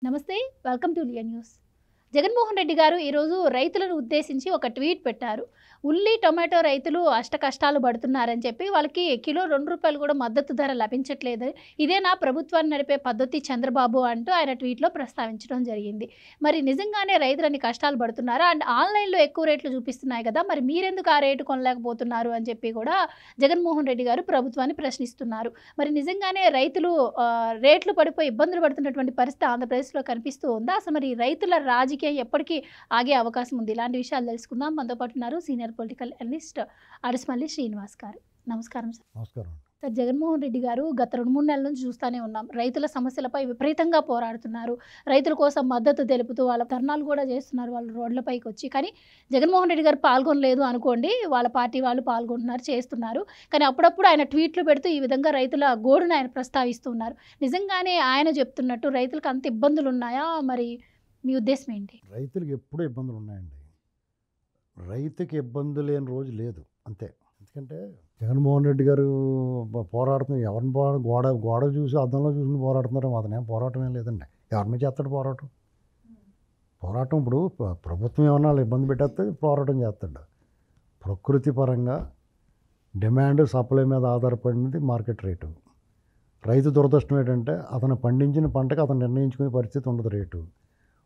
నమస్తే. Welcome to లియా news. Jaganmohan Reddy గారు ఈరోజు రైతులను ఉద్దేశించి ఒక ట్వీట్ పెట్టారు. ఉల్లి, టొమాటో రైతులు కష్టాలు పడుతున్నారని చెప్పి వాళ్ళకి కిలో ₹2 కూడా మద్దతు ధర లభించట్లేదు. ఇదేనా ప్రభుత్వాన్ని నడిపే పద్ధతి చంద్రబాబు అంటూ ఆయన ట్వీట్‌లో ప్రస్తావించడం జరిగింది. మరి నిజంగానే రైతులన్ని కష్టాలు పడుతున్నారా? అండ్ ఆన్‌లైన్‌లో ఎక్కువ రేట్లు చూపిస్తున్నాయి కదా! మరి మీరెందుకు ఆ రేటు కొనలేకపోతున్నారు అని చెప్పి కూడా జగన్మోహన్ రెడ్డి గారు ప్రభుత్వాన్ని ప్రశ్నిస్తున్నారు. మరి నిజంగానే రైతులు రేట్లు పడిపోయి ఇబ్బందులు పడుతున్నటువంటి పరిస్థితి ఆంధ్రప్రదేశ్‌లో కనిపిస్తూ ఉందా? అసలు మరి రైతుల రాజకీయం ఎప్పటికీ ఆగే అవకాశం ఉంది? ఇలాంటి విషయాలు తెలుసుకుందాం. మనతో పాటు ఉన్నారు senior political analyst Adusumilli Srinivas గారు. నమస్కారం సార్. నమస్కారం. సార్, జగన్మోహన్ రెడ్డి గారు గత 2, 3 నెలల నుంచి చూస్తూనే ఉన్నాం. రైతుల సమస్యలపై విపరీతంగా పోరాడుతున్నారు. రైతుల కోసం మద్దతు తెలుపుతూ వాళ్ళ ధర్నాలు కూడా చేస్తున్నారు వాళ్ళు రోడ్లపైకి వచ్చి. కానీ జగన్మోహన్ రెడ్డి గారు పాల్గొనలేదు అనుకోండి. వాళ్ళ పార్టీ వాళ్ళు పాల్గొంటున్నారు, చేస్తున్నారు. కానీ అప్పుడప్పుడు ఆయన ట్వీట్లు పెడుతూ ఈ విధంగా రైతుల గోడును ఆయన ప్రస్తావిస్తూ ఉన్నారు. నిజంగానే ఆయన చెప్తున్నట్టు రైతులకు అంత ఇబ్బందులు ఉన్నాయా? మరి మీ ఉద్దేశం ఏంటి? రైతులకు ఎప్పుడూ ఇబ్బందులు ఉన్నాయండి. రైతుకి ఇబ్బంది లేని రోజు లేదు, అంతే. ఎందుకంటే జగన్మోహన్ రెడ్డి గారు పోరాడుతున్నారు. ఎవరిని గోడ చూసి అద్దంలో చూసుకుని పోరాడుతున్నారో అతనేం పోరాటం ఏం లేదండి. ఎవరి మీద చేస్తాడు పోరాటం? ఇప్పుడు ప్రభుత్వం ఏమన్నా వాళ్ళు ఇబ్బంది పెట్టేస్తే పోరాటం చేస్తాడు. ప్రకృతి పరంగా డిమాండ్ సప్లై మీద ఆధారపడినది మార్కెట్ రేటు. రైతు దురదృష్టం ఏంటంటే అతను పండించిన పంటకి అతను నిర్ణయించుకునే పరిస్థితి ఉండదు రేటు.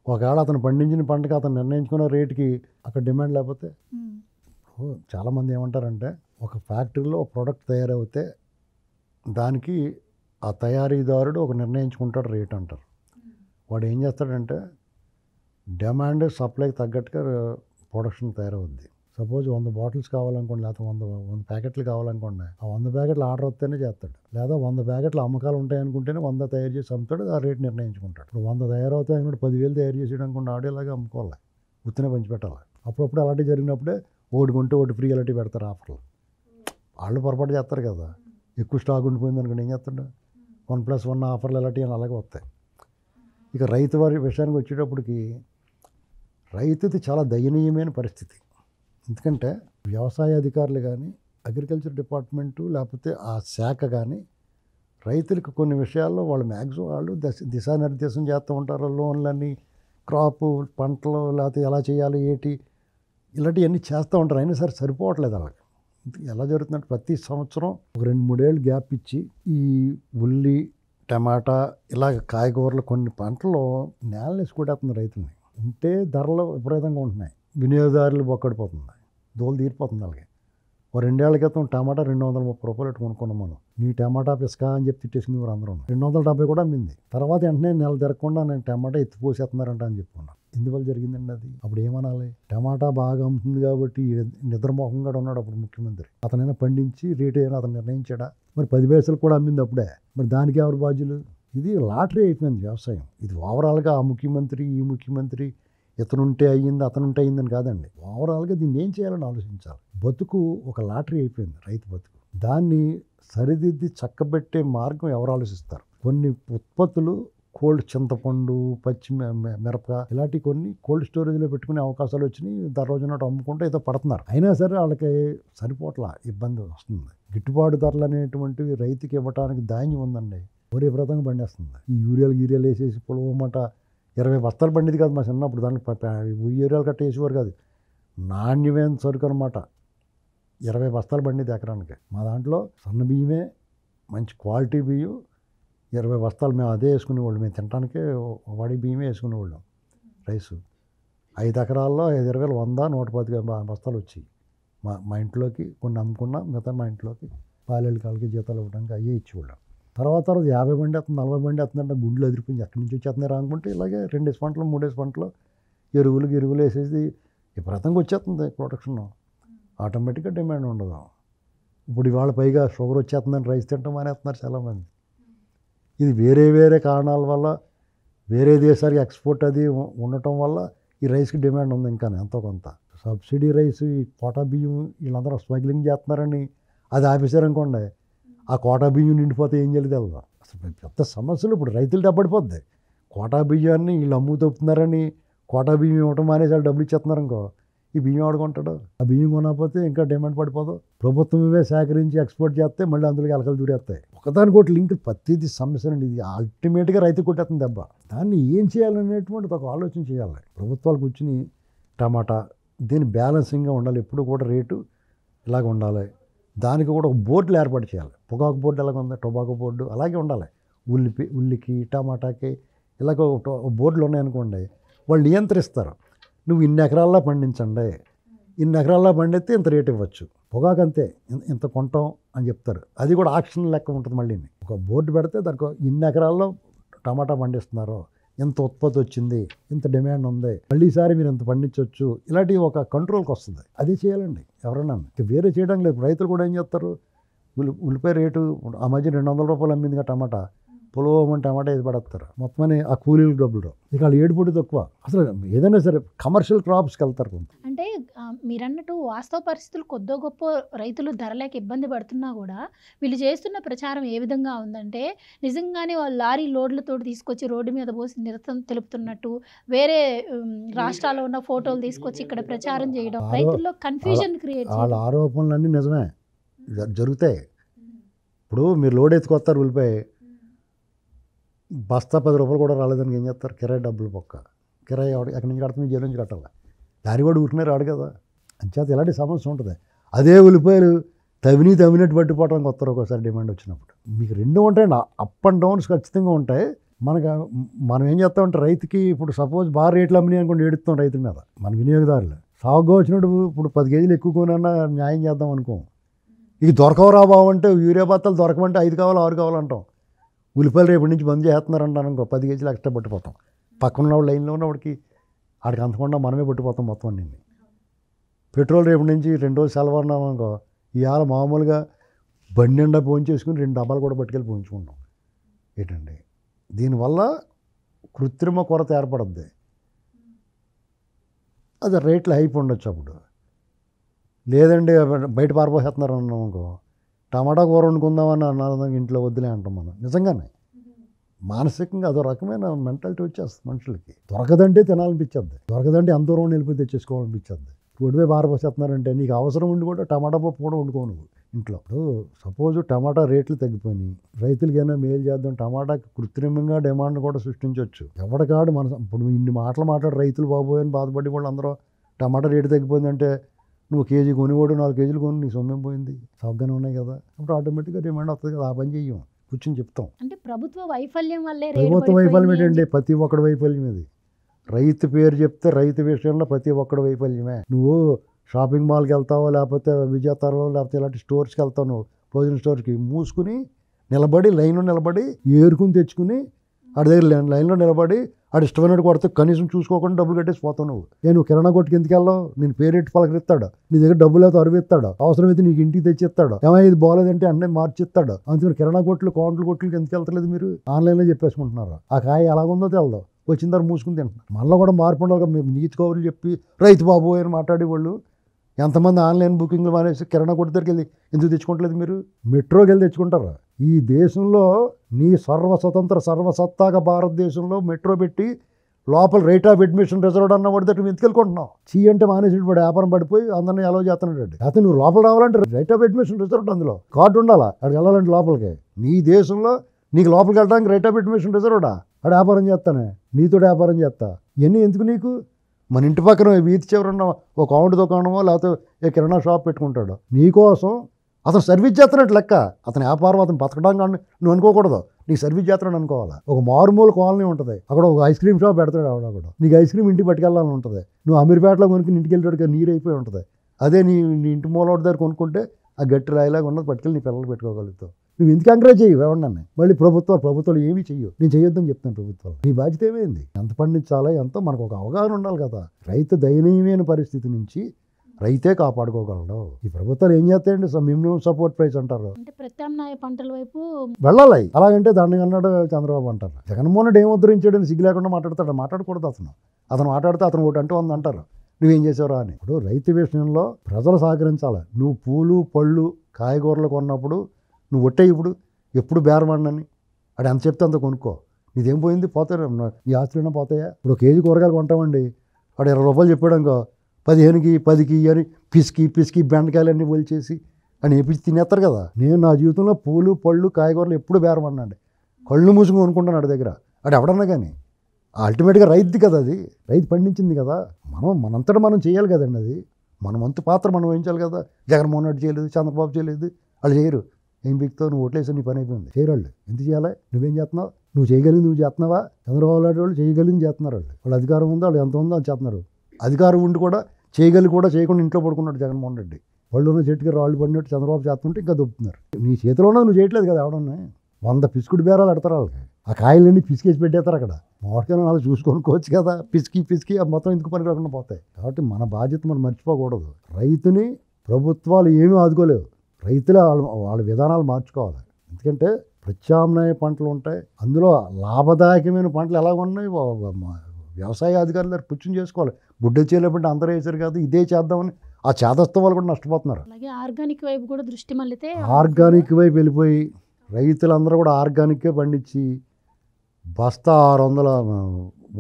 ఒకవేళ అతను పండించిన పంటకి అతను నిర్ణయించుకున్న రేటుకి అక్కడ డిమాండ్ లేకపోతే చాలామంది ఏమంటారంటే ఒక ఫ్యాక్టరీలో ఒక ప్రోడక్ట్ తయారవుతే దానికి ఆ తయారీదారుడు ఒక నిర్ణయించుకుంటాడు రేట్ అంటారు. వాడు ఏం చేస్తాడంటే డిమాండ్ సప్లైకి తగ్గట్టుగా ప్రొడక్షన్ తయారవుద్ది. సపోజ్ 100 బాటిల్స్ కావాలనుకోండి, లేకపోతే 100 ప్యాకెట్లు కావాలనుకోండి, ఆ 100 ప్యాకెట్లు ఆర్డర్ వస్తేనే చేస్తాడు. లేదా 100 ప్యాకెట్లు అమ్మకాలు ఉంటాయి అనుకుంటేనే 100 తయారు చేసి అమ్ముతాడు, ఆ రేట్ నిర్ణయించుకుంటాడు. ఇప్పుడు 100 తయారవుతాయి అనుకుంటే 10,000 తయారు చేసేయడం అనుకోండి, ఆడేలాగా అమ్ముకోవాలి, ఉత్తినే పంచిపెట్టాలి. అప్పుడప్పుడు అలాంటివి జరిగినప్పుడే ఒకటి కొంటే ఒకటి ఫ్రీ అలాంటివి పెడతారు ఆఫర్లు. వాళ్ళు పొరపాటు చేస్తారు కదా. ఎక్కువ స్టాక్ ఉండిపోయింది అనుకోండి, ఏం చేస్తాడు? 1+1 ఆఫర్లు అలాంటివి అలాగే వస్తాయి. ఇక రైతు వారి విషయానికి వచ్చేటప్పటికి రైతుది చాలా దయనీయమైన పరిస్థితి. ఎందుకంటే వ్యవసాయ అధికారులు కానీ, అగ్రికల్చర్ డిపార్ట్మెంటు లేకపోతే ఆ శాఖ కానీ రైతులకు కొన్ని విషయాల్లో వాళ్ళు మ్యాక్సిమం వాళ్ళు దిశానిర్దేశం చేస్తూ ఉంటారు. లోన్లన్నీ, క్రాపు, పంటలు, లేకపోతే ఎలా చేయాలి ఏంటి ఇలాంటివన్నీ చేస్తూ ఉంటారు. అయినా సరే సరిపోవట్లేదు. అలాగే ఎలా జరుగుతుందంటే ప్రతి సంవత్సరం ఒక 2-3 ఏళ్ళు గ్యాప్ ఇచ్చి ఈ ఉల్లి, టమాటా ఇలాగ కాయగూరలు కొన్ని పంటలు నేలని వేసుకుంటేస్తుంది రైతుల్ని. ఉంటే ధరలు విపరీతంగా ఉంటున్నాయి, వినియోగదారులు బొక్కడిపోతుంది, దోలు తీరిపోతుంది. అలాగే ఓ 2 ఏళ్ల క్రితం టమాటా ₹230 కొనుక్కున్నాం మనం. నీ టమాటా పిసక అని చెప్పి తిట్టేసుకునేవారు అందరూ. 270 కూడా అమ్మింది. తర్వాత వెంటనే నెల తిరగకుండా నేను టమాటా ఎత్తిపోసేస్తున్నారంట అని చెప్పుకున్నాను. ఎందువల్ల జరిగిందండి అది? అప్పుడు ఏమనాలి? టమాటా బాగా అమ్ముతుంది కాబట్టి నిద్రమోహంగా ఉన్నాడు అప్పుడు ముఖ్యమంత్రి. అతనైనా పండించి రేటు అయినా అతను నిర్ణయించాడా? మరి 10 పైసలు కూడా అమ్మింది అప్పుడే. మరి దానికి ఎవరు బాధ్యులు? ఇది లాటరీ అయిపోయింది వ్యవసాయం. ఇది ఓవరాల్గా ఆ ముఖ్యమంత్రి, ఈ ముఖ్యమంత్రి, ఇతనుంటే అయ్యింది అతనుంటే అయ్యిందని కాదండి. ఓవరాల్గా దీన్ని ఏం చేయాలని ఆలోచించాలి. బతుకు ఒక లాటరీ అయిపోయింది, రైతు బతుకు. దాన్ని సరిదిద్ది చక్కబెట్టే మార్గం ఎవరు ఆలోచిస్తారు? కొన్ని ఉత్పత్తులు కోల్డ్ చింతపండు, పచ్చి మిరప ఇలాంటి కొన్ని కోల్డ్ స్టోరేజ్లో పెట్టుకునే అవకాశాలు వచ్చినాయి. రోజునాటు అమ్ముకుంటే ఏదో పడుతున్నారు. అయినా సరే వాళ్ళకి సరిపోట్ల ఇబ్బంది వస్తుంది. గిట్టుబాటు ధరలు అనేటువంటివి రైతుకి ఇవ్వడానికి ధాన్యం ఉందండి, ఒరే వ్రతంగా పండేస్తుంది. ఈ యూరియాలు వేసేసి పొలవమాట 20 బస్తాలు పండిది కాదు మా చిన్నప్పుడు. దాంట్లో యూరియాలు కట్ట వేసేవారు కాదు, నాణ్యమైన సరుకు అనమాట. 20 బస్తాలు పండిది ఎకరానికి. మా దాంట్లో సన్న బియ్యమే, మంచి క్వాలిటీ బియ్యం 20 బస్తాలు మేము అదే వేసుకునేవాళ్ళు. మేము తినడానికే వాడి బియ్యమే వేసుకునేవాళ్ళం. రైసు 5 ఎకరాల్లో 5-20 100-110 బస్తాలు వచ్చాయి. మా ఇంట్లోకి కొన్ని అమ్ముకున్నా, మిగతా మా ఇంట్లోకి పాలేళ్ళ కాళ్ళకి జీతాలు ఇవ్వడానికి అయ్యే ఇచ్చేవాళ్ళం. తర్వాత 50 బండి వస్తుంది, 40 బండి వస్తుందంటే గుండెలు అదిరిపోయింది. ఎక్కడి నుంచి వచ్చేస్తున్నాయి అనుకుంటే ఇలాగే 2 పంటలు 3 పంటలు ఎరువులు వేసేసి విపరీతంగా వచ్చేస్తుంది ప్రొడక్షన్. ఆటోమేటిక్గా డిమాండ్ ఉండదు. ఇప్పుడు ఇవాళ పైగా షుగర్ వచ్చేస్తుందని రైస్ తింటాం మానేస్తున్నారు చాలామంది. ఇది వేరే కారణాల వల్ల, వేరే దేశాలకు ఎక్స్పోర్ట్ అది ఉండటం వల్ల ఈ రైస్కి డిమాండ్ ఉంది. ఇంకా ఎంతో కొంత సబ్సిడీ రైస్, ఈ కోటా బియ్యం వీళ్ళందరూ స్మగ్లింగ్ చేస్తున్నారని అది ఆపేశారనుకోండి, ఆ కోటా బియ్యం నిండిపోతే ఏం చేయలేదు వెళ్దాం. అసలు పెద్ద సమస్యలు. ఇప్పుడు రైతులు దెబ్బడిపోద్ది. కోటా బియ్యాన్ని వీళ్ళు అమ్ముతూపుతున్నారని కోటా బియ్యం ఇవ్వటం మానేసి వాళ్ళు డబ్బులు ఇచ్చేస్తున్నారు అనుకో, ఈ బియ్యం ఆడుకుంటాడు. ఆ బియ్యం కొనకపోతే ఇంకా డిమాండ్ పడిపోదు. ప్రభుత్వమే సేకరించి ఎక్స్పోర్ట్ చేస్తే మళ్ళీ అందులోకి ఎలకలు దూరేస్తాయి. ఒకదానికోటి లింక్ ప్రతిదీ సమస్య అండి. ఇది అల్టిమేట్గా రైతు కొట్టేస్తుంది దెబ్బ. దాన్ని ఏం చేయాలనేటువంటిది ఒక ఆలోచన చేయాలి. ప్రభుత్వాలు కూర్చుని టమాటా దీని బ్యాలెన్సింగ్గా ఉండాలి. ఎప్పుడు కూడా రేటు ఇలాగ ఉండాలి. దానికి కూడా ఒక బోర్డులు ఏర్పాటు చేయాలి. పొగాకు బోర్డు ఎలాగ ఉంది, టొబాకో బోర్డు అలాగే ఉండాలి. ఉల్లికి టమాటాకి ఇలాగ బోర్డులు ఉన్నాయనుకోండి, వాళ్ళు నియంత్రిస్తారు. నువ్వు ఇన్ని ఎకరాల్లో పండించండి, ఇన్ని ఎకరాల్లో పండితే ఇంత రేటు ఇవ్వచ్చు. పొగాకు అంతే, ఇంత కొంటాం అని చెప్తారు. అది కూడా ఆక్షన్ లెక్క ఉంటుంది. మళ్ళీ ఒక బోర్డు పెడితే దానికి ఇన్ని ఎకరాల్లో టమాటా పండిస్తున్నారు, ఇంత ఉత్పత్తి వచ్చింది, ఇంత డిమాండ్ ఉంది, మళ్ళీ ఈసారి మీరు ఇంత పండించవచ్చు, ఇలాంటి ఒక కంట్రోల్కి వస్తుంది. అది చేయాలండి ఎవరన్నా. వేరే చేయడం లేదు. రైతులు కూడా ఏం చేస్తారు, ఉల్లిపాయ రేటు ఆ మధ్య 200 రూపాయలు అమ్మిందిగా టమాటా, పొలవమని టమాటా ఇది పడేస్తారు. మొత్తమని ఆ కూలీలు డబ్బులు ఇక వాళ్ళు ఏడుపుడు తక్కువ. అసలు ఏదైనా సరే కమర్షియల్ క్రాప్స్కి వెళ్తారు. అంటే మీరన్నట్టు వాస్తవ పరిస్థితులు కొద్దో గొప్ప రైతులు ధరలేక ఇబ్బంది పడుతున్నా కూడా వీళ్ళు చేస్తున్న ప్రచారం ఏ విధంగా ఉందంటే, నిజంగానే వాళ్ళు లారీ లోడ్లతో తీసుకొచ్చి రోడ్డు మీద పోసి నిరసన తెలుపుతున్నట్టు, వేరే రాష్ట్రాల్లో ఉన్న ఫోటోలు తీసుకొచ్చి ఇక్కడ ప్రచారం చేయడం, రైతుల్లో కన్ఫ్యూజన్ క్రియేట్ వాళ్ళ ఆరోపణలన్నీ నిజమే జరుగుతాయి. ఇప్పుడు మీరు లోడ్ ఎత్తుకొస్తారు, ఉల్లిపాయ బస్తా 10 రూపాయలు కూడా రాలేదని ఏం చేస్తారు, కిరాయి డబ్బులు పొక్క. కిరాయి ఎక్కడి నుంచి కడతాం, జైలు నుంచి కట్టాలి. దాని కూడా ఊరికనే రాడు కదా. అంచేత ఇలాంటి సమస్య ఉంటుంది. అదే ఉల్లిపాయలు తవ్వినట్టు పట్టిపోవడానికి వస్తారు ఒకసారి డిమాండ్ వచ్చినప్పుడు. మీకు రెండు ఉంటాయండి, అప్ అండ్ డౌన్స్ ఖచ్చితంగా ఉంటాయి. మనం ఏం చేస్తామంటే రైతుకి ఇప్పుడు సపోజ్ బాగా రేట్లు అమ్మినాయి అనుకోండి, ఏడుస్తాం రైతుల మీద. మన వినియోగదారులు సాగుగా వచ్చినప్పుడు ఇప్పుడు 10 కేజీలు ఎక్కువ కొనన్నా న్యాయం చేద్దాం అనుకో. ఇక దొరకవరా బాబు అంటే యూరియా బత్తాలు దొరకమంటే 5 కావాలి 6 కావాలంటాం. ఉల్లిపాయలు రేపటి నుంచి బంద్ చేస్తున్నారంటాను అనుకో, 10 కేజీలు ఎక్స్ట్రా పట్టిపోతాం. పక్కన లైన్లో ఉన్నవాడికి ఆడికి అంతకుండా మనమే పట్టిపోతాం మొత్తం అన్ని. పెట్రోల్ రేపటి నుంచి 2 రోజులు సెలవు అన్నాం అనుకో, ఇవాళ మామూలుగా బండి నిండా పోయించేసుకుని 2 డబ్బాలు కూడా పట్టుకెళ్ళి పోయించుకుంటాం. ఏంటండి దీనివల్ల కృత్రిమ కొరత ఏర్పడుద్ది. అది రేట్లు హైప్ ఉండొచ్చు. అప్పుడు లేదండి బయట పారిపోసేస్తున్నారు అన్నాం అనుకో, టమాటా కూర వండుకుందామని అన్నదానికి ఇంట్లో వద్దులే అంటాం మనం. నిజంగానే మానసికంగా అదో రకమైన మెంటాలిటీ వచ్చేస్తుంది మనుషులకి. దొరకదంటే తినాలనిపించద్ది, దొరకదంటే అంత దూరం వెళ్ళిపోయి తెచ్చేసుకోవాలనిపించద్ది. రోడ్డు పారిపోసేస్తున్నారంటే నీకు అవసరం ఉండి కూడా టమాటా పప్పు కూడా వండుకో నువ్వు ఇంట్లో. సపోజ్ టమాటా రేట్లు తగ్గిపోయినాయి, రైతులకైనా మేలు చేద్దాం, టమాటాకి కృత్రిమంగా డిమాండ్ కూడా సృష్టించవచ్చు. ఎవరికాడు ఇప్పుడు ఇన్ని మాటలు మాట్లాడు రైతులు బాబోయని బాధపడి వాళ్ళు అందరూ టమాటా రేటు తగ్గిపోయిందంటే నువ్వు కేజీ కొనివాడు 4 కేజీలు కొని నీ సొమ్మేం పోయింది, సౌగ్గానే ఉన్నాయి కదా. అప్పుడు ఆటోమేటిక్గా డిమాండ్ వస్తుంది కదా. ఆ పని చెయ్యం, కూర్చొని చెప్తాం. అంటే ప్రభుత్వ వైఫల్యం వల్లే ప్రభుత్వ వైఫల్యం ఏంటండి, ప్రతి ఒక్కడి వైఫల్యం ఇది. రైతు పేరు చెప్తే రైతు విషయంలో ప్రతి ఒక్కడి వైఫల్యమే. నువ్వు షాపింగ్ మాల్కి వెళ్తావో లేకపోతే విజేతాలో లేకపోతే ఇలాంటి స్టోర్స్కి వెళ్తావు, నువ్వు ప్రొవిజన్ స్టోర్కి మూసుకుని నిలబడి లైన్లో నిలబడి ఏరుకుని తెచ్చుకుని ఆడి దగ్గర లైన్లో నిలబడి ఆడు ఇష్టమైనట్టు కొడితే కనీసం చూసుకోకుండా డబ్బులు కట్టేసి పోతావు. నువ్వు కిరాణా కొట్టుకి ఎందుకు వెళ్ళావు, నేను పేరెట్టి పలకరిస్తాడు, నీ దగ్గర డబ్బులు అయితే అరువిస్తాడు, అవసరమైతే నీకు ఇంటికి తెచ్చిస్తాడు, ఏమైనా ఇది బాగోలేదంటే అన్నీ మార్చిస్తాడు. అందుకని కిరాణా కొట్లు కౌంటర్ కొట్లకి ఎందుకు వెళ్తలేదు మీరు, ఆన్లైన్లో చెప్పేసుకుంటున్నారు. ఆ కాయ ఎలాగుందో తెలదు, వచ్చిన తర్వాత మూసుకుని తింటున్నారు. మళ్ళీ కూడా మార్పు ఉండాలి. మేము నీతి కౌరులు చెప్పి రైతు బాబు అని మాట్లాడేవాళ్ళు ఎంతమంది ఆన్లైన్ బుకింగ్లు మానేసి కిరాణా కొట్టు దగ్గరికి వెళ్ళి ఎందుకు తెచ్చుకోవట్లేదు మీరు, మెట్రోకి వెళ్ళి తెచ్చుకుంటారు. ఈ దేశంలో నీ సర్వస్వతంత్ర సర్వసత్తాక భారతదేశంలో మెట్రో పెట్టి లోపల రేట్ ఆఫ్ అడ్మిషన్ రిజర్వ్డ్ అన్న వాడి దగ్గర ఎందుకెళ్ళుకుంటున్నావు. అంటే మానేసి వాడు వ్యాపారం పడిపోయి అందరినీ అలవ్ చేస్తున్నాడు. అయితే నువ్వు లోపల రావాలంటే రేట్ ఆఫ్ అడ్మిషన్ రిజర్వ్డ్ అందులో కార్డు ఉండాలా, అక్కడికి వెళ్ళాలంటే లోపలికి. నీ దేశంలో నీకు లోపలికి వెళ్ళడానికి రేట్ ఆఫ్ అడ్మిషన్ రిజర్వ్డా, అక్కడ వ్యాపారం చేస్తానే, నీతో వ్యాపారం చేస్తా. ఇవన్నీ ఎందుకు నీకు? మన ఇంటి పక్కన వీధి చివరన్న ఒక కౌంట్ దుకాణమో లేకపోతే కిరాణా షాప్ పెట్టుకుంటాడు, నీకోసం అతను సర్వీస్ చేస్తున్నట్టు లెక్క. అతని వ్యాపారం అతను బతకడం కానీ నువ్వు అనుకోకూడదు, నీకు సర్వీస్ చేస్తున్నాడు అనుకోవాలా. ఒక మారుమూల కాలనీ ఉంటుంది, అక్కడ ఒక ఐస్ క్రీమ్ షాప్ పెడతాడు ఆవిడ, నీకు ఐస్ క్రీమ్ ఇంటికి పట్టుకెళ్ళాలని ఉంటుంది. నువ్వు అమీర్పేటలో కొనుక్కుని ఇంటికి వెళ్ళేటికి నీరు అయిపోయి ఉంటుంది. అదే నీ ఇంటి మూలవాడి దగ్గర కొనుక్కుంటే ఆ గట్టి రాయిలాగా ఉన్నది పట్టుకెళ్ళి నీ పిల్లలు పెట్టుకోగలుగుతావు. నువ్వు ఎందుకు ఎంకరేజ్ చేయవు ఎవరినన్నా. మళ్ళీ ప్రభుత్వాలు ఏమీ చెయ్యవు. నేను చేయొద్దని చెప్తాను ప్రభుత్వాలు. నీ బాధ్యత ఏమైంది, ఎంత పండించాలో ఎంతో మనకు ఒక అవగాహన ఉండాలి కదా. రైతు దయనీయమైన పరిస్థితి నుంచి రైతే కాపాడుకోగలడు. ఈ ప్రభుత్వాలు ఏం చేస్తాయండి, మినిమం సపోర్ట్ ప్రైస్ అంటారు, అంటే ప్రత్యామ్నాయ పంటల వైపు వెళ్ళాలి. అలాగంటే దాన్ని అన్నాడు చంద్రబాబు అంటారు. జగన్మోహన్ రెడ్డి ఏం ఉద్ధరించాడని సిగ్గు లేకుండా మాట్లాడతాడు. మాట్లాడకూడదు. అతను మాట్లాడితే అతను ఒకటి అంటూ ఉంది అంటారు, నువ్వేం చేసావురా అని. ఇప్పుడు రైతు విషయంలో ప్రజలు సహకరించాలి. నువ్వు పూలు పళ్ళు కాయగూరలు కొన్నప్పుడు నువ్వు ఒట్టే ఇప్పుడు ఎప్పుడు బేరమండని అది ఎంత చెప్తే అంత కొనుక్కో. నీదేం పోయింది, పోతాయి నీ ఆస్తులైనా పోతాయా. ఇప్పుడు కేజీ కూరగాయలు కొంటామండి, వాడు 20 రూపాయలు చెప్పాడు అనుకో, 15కి 10కి అని పిసికి బెండకాయలన్నీ ఒలిచేసి అని వేపించి తినేస్తారు కదా. నేను నా జీవితంలో పూలు పళ్ళు కాయగూరలు ఎప్పుడు బేరమన్నాండి. కళ్ళు మూసుకుని కొనుక్కుంటాను వాడి దగ్గర. వాడు ఎవడన్నా కానీ అల్టిమేట్గా రైతుది కదా, అది రైతు పండించింది కదా. మనంతటా మనం చేయాలి కదండి. అది మన వంతు పాత్ర మనం వహించాలి కదా. జగన్మోహన్ రెడ్డి చేయలేదు, చంద్రబాబు చేయలేదు, వాళ్ళు చేయరు. ఏం బిక్తావు, నువ్వు ఓట్లేసి నీ పని అయిపోయింది. చేయరు వాళ్ళు. ఎందుకు చేయాలి? నువ్వేం చేస్తున్నావు? నువ్వు చేయగలిగింది నువ్వు చేస్తున్నావా? చంద్రబాబు నాయుడు వాళ్ళు చేయగలిగింది చేస్తున్నారు. వాళ్ళు అధికారం ఉందో వాళ్ళు ఎంత ఉందో అని చేస్తున్నారు. అధికారం ఉండి కూడా చేయకుండా ఇంట్లో పడుకున్నాడు జగన్మోహన్ రెడ్డి. వాళ్ళు ఉన్న చెట్టుకి రాళ్ళు పడినట్టు చంద్రబాబు చేస్తుంటే ఇంకా దొబ్బుతున్నారు. నీ చేతిలో ఉన్నది నువ్వు చేయట్లేదు కదా. ఎవడన్నా 100 పిసుకుడు బేరాలు పెడతారు వాళ్ళకి. ఆ కాయలన్నీ పిసికేసి పెట్టేస్తారు అక్కడ. మామిడికాయలు వాళ్ళు చూసుకోవచ్చు కదా. పిసికి ఆ మొత్తం ఎందుకు పని రాకుండా పోతాయి. కాబట్టి మన బాధ్యత మనం మర్చిపోకూడదు. రైతుని ప్రభుత్వాలు ఏమీ ఆదుకోలేవు. రైతులే వాళ్ళ విధానాలు మార్చుకోవాలి. ఎందుకంటే ప్రత్యామ్నాయ పంటలు ఉంటాయి, అందులో లాభదాయకమైన పంటలు ఎలా ఉన్నాయి వ్యవసాయ అధికారులు దగ్గర పుచ్చుని చేసుకోవాలి. గుడ్డ చేయలేకపోతే అందరూ వేసారు కాదు, ఇదే చేద్దామని ఆ చేదస్తం వాళ్ళు కూడా నష్టపోతున్నారు. అలాగే ఆర్గానిక్ వైపు కూడా దృష్టి మళ్ళితే ఆర్గానిక్ వైపు వెళ్ళిపోయి రైతులందరూ కూడా ఆర్గానిక్కే పండించి బస్తా 600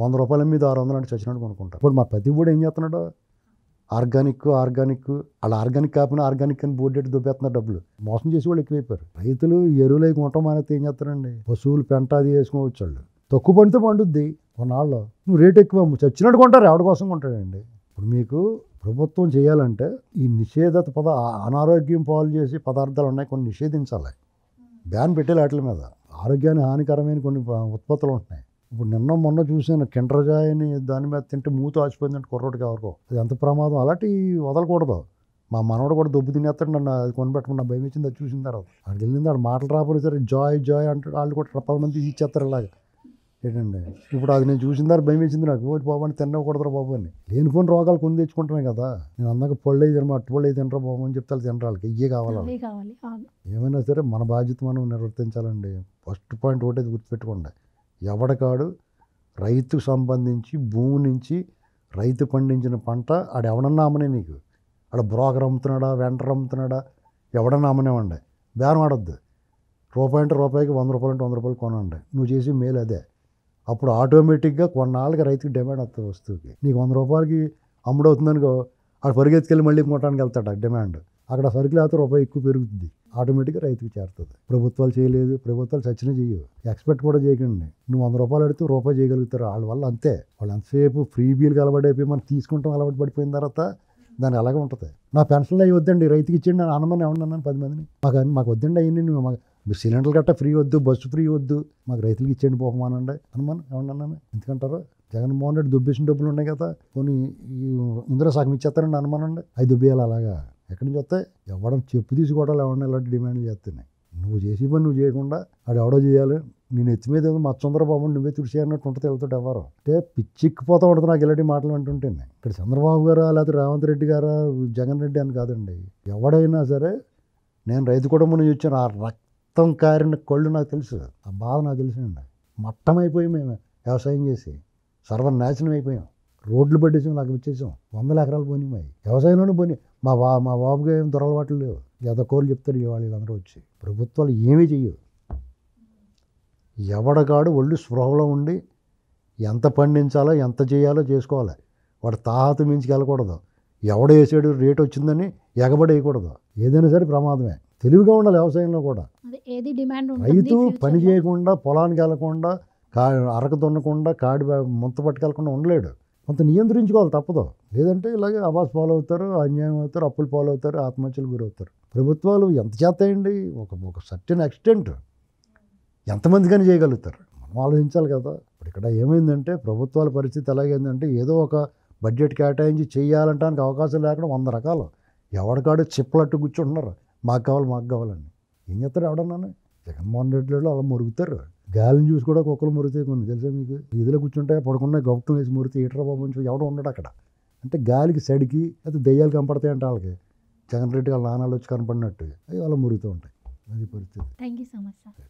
100 రూపాయల మీద 600 అంటే చచ్చినట్టు కొనుక్కుంటారు. ఇప్పుడు మా ప్రతి కూడా ఏం చేస్తున్నాడు, ఆర్గానిక్ అలా ఆర్గానిక్ కాకుండా ఆర్గానిక్ అని బోర్డు పెట్టి దుబ్బేస్తున్నారు. డబ్బులు మోసం చేసి వాళ్ళు ఎక్కువైపోయారు. రైతులు ఎరువులు కొనటం అనేది ఏం చేస్తారండి, పశువులు పెంట అది వేసుకోవచ్చు. వాళ్ళు తక్కువ పండితే పండుద్ది కొన్నాళ్ళు. నువ్వు రేటు ఎక్కువ చచ్చినట్టు కొంటారు. ఎవరి కోసం కొంటాడండి? ఇప్పుడు మీకు ప్రభుత్వం చేయాలంటే ఈ నిషేధత అనారోగ్యం పాలు చేసి పదార్థాలు ఉన్నాయి, కొన్ని నిషేధించాలి. బ్యాన్ పెట్టేది వాటి మీద. ఆరోగ్యానికి హానికరమైన కొన్ని ఉత్పత్తులు ఉంటున్నాయి. ఇప్పుడు మొన్న చూసాను కిండ్రజాయని, దాని మీద తింటే మూత ఆచిపోయిందంటే కుర్రోడికి ఎవరికో. అది ఎంత ప్రమాదం. అలాంటివి వదలకూడదు. మా మనవడు కూడా దొబ్బు తినేస్తాడు. నన్ను అది కొనిపెట్టమని భయం ఇచ్చింది. అది చూసిన తర్వాత అక్కడికి వెళ్ళింది. వాడు మాటలు రాకపోతే సరే జాయ్ అంటే వాళ్ళు కూడా 10 మంది ఇచ్చేస్తారు ఇలాగ. ఏంటండి ఇప్పుడు అది నేను చూసిన తర్వాత భయం ఇచ్చింది నాకు. ఓటి బాబు అని తినకూడదురా బాబు అని. లేనిపోయిన రోగాలు కొని తెచ్చుకుంటామే కదా. నేను అందాక పళ్ళు అయితే తినమా, అట్టుపళ్ళు అయితే తినరా బాబు అని చెప్తే తినరా. వాళ్ళకి ఇవే కావాలి. ఏమైనా సరే మన బాధ్యత మనం నిర్వర్తించాలండి. ఫస్ట్ పాయింట్ ఒకటి గుర్తుపెట్టుకోండి, ఎవడకాడు రైతుకు సంబంధించి భూమి నుంచి రైతు పండించిన పంట ఆడు ఎవడన్నా అమ్మనే. నీకు ఆడ బ్రోకర్ అమ్ముతున్నాడా, వెంటర్ అమ్ముతున్నాడా, ఎవడన్నా అమ్మనేవండి. బేరం ఆడొద్దు. రూపాయి అంటే రూపాయికి, 100 రూపాయలు అంటే 100 రూపాయలు కొనండి. నువ్వు చేసి మేలు అదే. అప్పుడు ఆటోమేటిక్గా కొన్నాళ్ళకి రైతుకి డిమాండ్ వస్తుంది వస్తువుకి. నీకు 100 రూపాయలకి అమ్ముడవుతుందనుకో, ఆడు పరిగెత్తుకెళ్ళి మళ్ళీ కొనడానికి వెళ్తాడు. డిమాండ్ అక్కడ సరుకులు అయితే రూపాయి ఎక్కువ పెరుగుతుంది. ఆటోమేటిక్గా రైతుకి చేరుతుంది. ప్రభుత్వాలు చేయలేదు, ప్రభుత్వాలు చచ్చిన చేయవు. ఎక్స్పెక్ట్ కూడా చేయకండి. నువ్వు 100 రూపాయలు అడిగితే రూపాయి చేయగలుగుతారు. వాళ్ళ వల్ల అంతే. వాళ్ళు ఎంతసేపు ఫ్రీ బీల్కి అలవాటు అయిపోయి మనం తీసుకుంటాం. అలవాటు పడిపోయిన తర్వాత దాన్ని అలాగే ఉంటుంది. నా పెన్షన్లు అవి వద్దండి, రైతుకి ఇచ్చేయండి అని అనమని ఏమన్నాను 10 మందిని. మాకు వద్దండి అయ్యింది, మాకు సిలిండర్లు గట్ట ఫ్రీ వద్దు, బస్సు ఫ్రీ వద్దు, మాకు రైతులకి ఇచ్చేయండి పోపమానండి అనమని ఏమన్నాను. ఎందుకంటారు, జగన్మోహన్ రెడ్డి దుబ్బేసిన డబ్బులు ఉన్నాయి కదా, కొన్ని ఇందులో సగం ఇచ్చేస్తారండి అనమానండి. అవి దుబ్బేయాలి. అలాగా ఎక్కడి నుంచి వస్తాయి? ఎవడని చెప్పు తీసుకోవడాలు ఎవడన్నా ఇలాంటి డిమాండ్లు చేస్తున్నాయి. నువ్వు చేసే పని నువ్వు చేయకుండా అది ఎవడో చేయాలి. నేను ఎత్తి మీద మా చంద్రబాబు నువ్వే తుడిచి అన్నట్టు ఉంటుంది. వెళ్తాడు ఎవరు అంటే పిచ్చిక్కిపోతూ ఉంటుంది. నాకు ఇలాంటి మాటలు అంటుంటేనే. ఇక్కడ చంద్రబాబు గారా లేకపోతే రేవంత్ రెడ్డి గారా జగన్ రెడ్డి అని కాదండి. ఎవడైనా సరే నేను రైతు కుటుంబం నుంచి వచ్చాను. ఆ రక్తం కారిన కళ్ళు నాకు తెలుసు, ఆ బాధ నాకు తెలుసండి. మట్టమైపోయి మేము వ్యవసాయం చేసి సర్వనాశనం అయిపోయాం. రోడ్లు పట్టేసాం, నాకు ఇచ్చేసాం. 100 ఎకరాలు పోయినాయి. వ్యవసాయంలోనే పోయినాయి. మా బాబుగా ఏం దొరలవాట్లు లేవు. ఎదకోళ్ళు చెప్తారు ఇవాళ వీళ్ళందరూ వచ్చి. ప్రభుత్వాలు ఏమీ చెయ్యవు. ఎవడగాడు ఒళ్ళు స్పృహలో ఉండి ఎంత పండించాలో ఎంత చేయాలో చేసుకోవాలి. వాడు తాహత మించికి వెళ్ళకూడదు. ఎవడ వేసాడు రేటు వచ్చిందని ఎగబడి వేయకూడదు. ఏదైనా సరే ప్రమాదమే. తెలివిగా ఉండాలి వ్యవసాయంలో కూడా. రైతు పని చేయకుండా, పొలానికి వెళ్ళకుండా, అరక దున్నకుండా, కాడి ముంత పట్టుకెళ్ళకుండా ఉండలేడు. కొంత నియంత్రించుకోవాలి, తప్పదు. లేదంటే ఇలాగే అవాస్ పాలు అవుతారు, అన్యాయం అవుతారు, అప్పులు పాలు అవుతారు, ఆత్మహత్యలు గురవుతారు. ప్రభుత్వాలు ఎంత చేస్తాయండి? ఒక సర్టెన్ ఎక్స్టెంట్ ఎంతమంది కానీ చేయగలుగుతారు. మనం ఆలోచించాలి కదా. ఇప్పుడు ఇక్కడ ఏమైందంటే ప్రభుత్వాల పరిస్థితి ఎలాగైందంటే ఏదో ఒక బడ్జెట్ కేటాయించి చేయాలంటానికి అవకాశం లేకుండా 100 రకాలు ఎవరికాడు చిప్పలట్టు కూర్చుంటున్నారు. మాకు కావాలని ఏం చేస్తారు ఎవడన్నాను. జగన్మోహన్ రెడ్డిలో అలా మురుగుతారు. గాలిని చూసి కూడా కుక్కలు మురుగుతాయి కొన్ని, తెలుసా మీకు? ఇదిలో కూర్చుంటే పడుకున్న గౌతం వేసి మురితే ఈటరా బాబు నుంచి ఎవడో ఉండడు అక్కడ. అంటే గాలికి సడికి అయితే దెయ్యాలు కనపడతాయి అంటే వాళ్ళకి. జగన్ రెడ్డి వాళ్ళ నాణాలు వచ్చి కనపడినట్టు అవి అలా మురుగుతూ ఉంటాయి. అది పరిస్థితి. Thank you so much sir.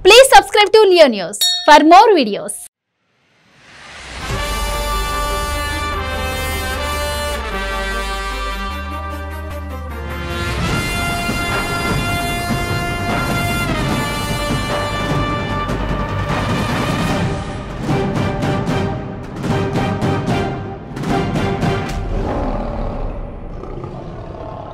Please subscribe to Leo news for more videos.